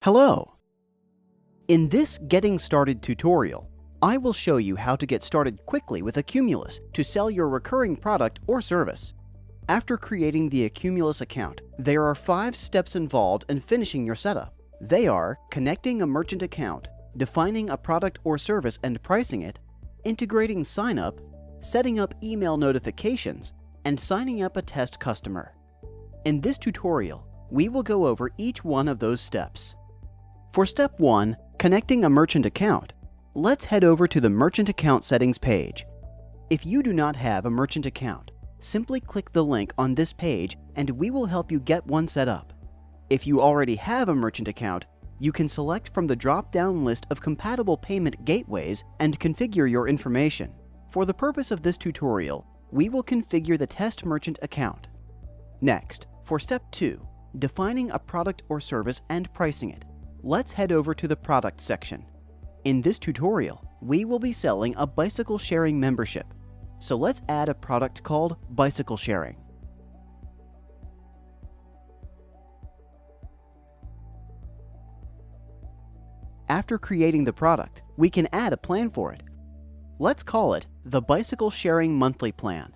Hello! In this Getting Started tutorial, I will show you how to get started quickly with Accumulus to sell your recurring product or service. After creating the Accumulus account, there are 5 steps involved in finishing your setup. They are connecting a merchant account, defining a product or service and pricing it, integrating sign-up, setting up email notifications, and signing up a test customer. In this tutorial, we will go over each one of those steps. For step 1, connecting a merchant account, let's head over to the Merchant Account Settings page. If you do not have a merchant account, simply click the link on this page and we will help you get one set up. If you already have a merchant account, you can select from the drop-down list of compatible payment gateways and configure your information. For the purpose of this tutorial, we will configure the test merchant account. Next, for step 2, defining a product or service and pricing it, let's head over to the product section. In this tutorial, we will be selling a bicycle sharing membership. So let's add a product called bicycle sharing. After creating the product, we can add a plan for it. Let's call it the Bicycle Sharing Monthly Plan.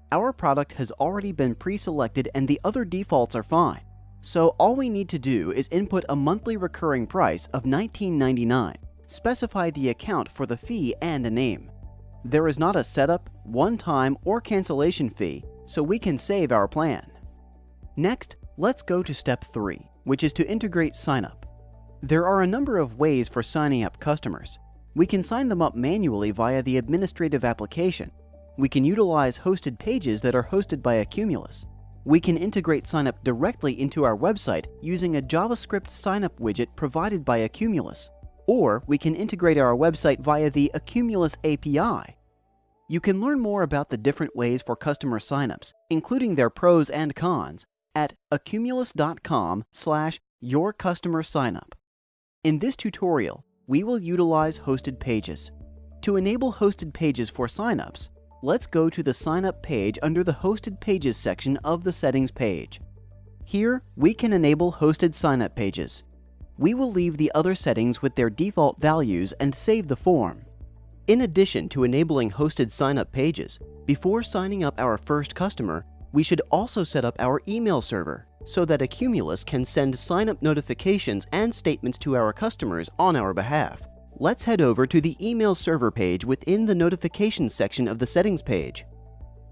Our product has already been pre-selected and the other defaults are fine. So all we need to do is input a monthly recurring price of $19.99, specify the account for the fee and a name. There is not a setup, one-time, or cancellation fee, so we can save our plan. Next, let's go to step 3, which is to integrate sign-up. There are a number of ways for signing up customers. We can sign them up manually via the administrative application. We can utilize hosted pages that are hosted by Accumulus. We can integrate sign-up directly into our website using a JavaScript sign-up widget provided by Accumulus. Or we can integrate our website via the Accumulus API. You can learn more about the different ways for customer signups, including their pros and cons, at accumulus.com/yourcustomersignup. In this tutorial, we will utilize hosted pages. To enable hosted pages for signups, let's go to the Sign Up page under the Hosted Pages section of the Settings page. Here, we can enable hosted sign-up pages. We will leave the other settings with their default values and save the form. In addition to enabling hosted sign-up pages, before signing up our first customer, we should also set up our email server so that Accumulus can send sign-up notifications and statements to our customers on our behalf. Let's head over to the email server page within the notifications section of the settings page.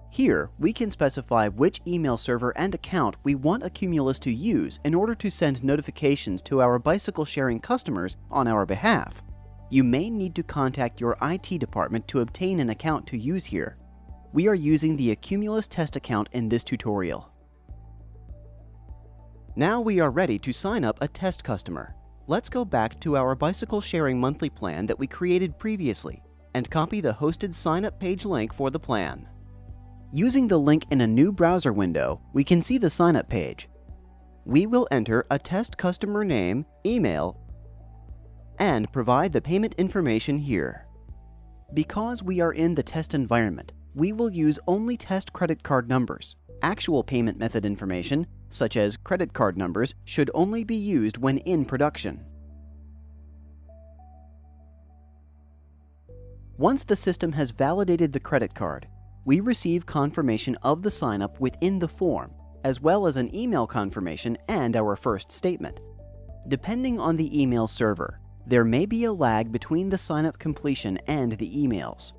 Here, we can specify which email server and account we want Accumulus to use in order to send notifications to our bicycle sharing customers on our behalf. You may need to contact your IT department to obtain an account to use here. We are using the Accumulus test account in this tutorial. Now we are ready to sign up a test customer. Let's go back to our bicycle sharing monthly plan that we created previously and copy the hosted sign-up page link for the plan. Using the link in a new browser window, we can see the sign-up page. We will enter a test customer name, email, and provide the payment information here. Because we are in the test environment, we will use only test credit card numbers. Actual payment method information, such as credit card numbers, should only be used when in production. Once the system has validated the credit card, we receive confirmation of the sign-up within the form, as well as an email confirmation and our first statement. Depending on the email server, there may be a lag between the sign-up completion and the emails.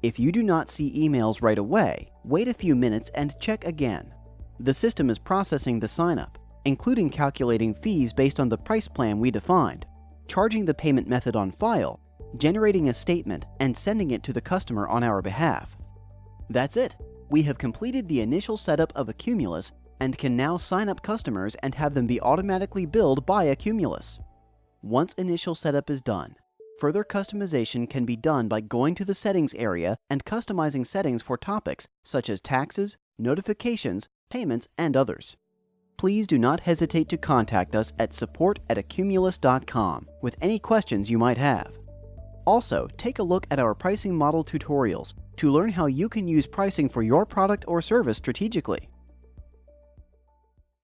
If you do not see emails right away, wait a few minutes and check again. The system is processing the sign-up, including calculating fees based on the price plan we defined, charging the payment method on file, generating a statement, and sending it to the customer on our behalf. That's it! We have completed the initial setup of Accumulus and can now sign up customers and have them be automatically billed by Accumulus. Once initial setup is done, further customization can be done by going to the settings area and customizing settings for topics such as taxes, notifications, payments, and others. Please do not hesitate to contact us at support@accumulus.com with any questions you might have. Also, take a look at our pricing model tutorials to learn how you can use pricing for your product or service strategically.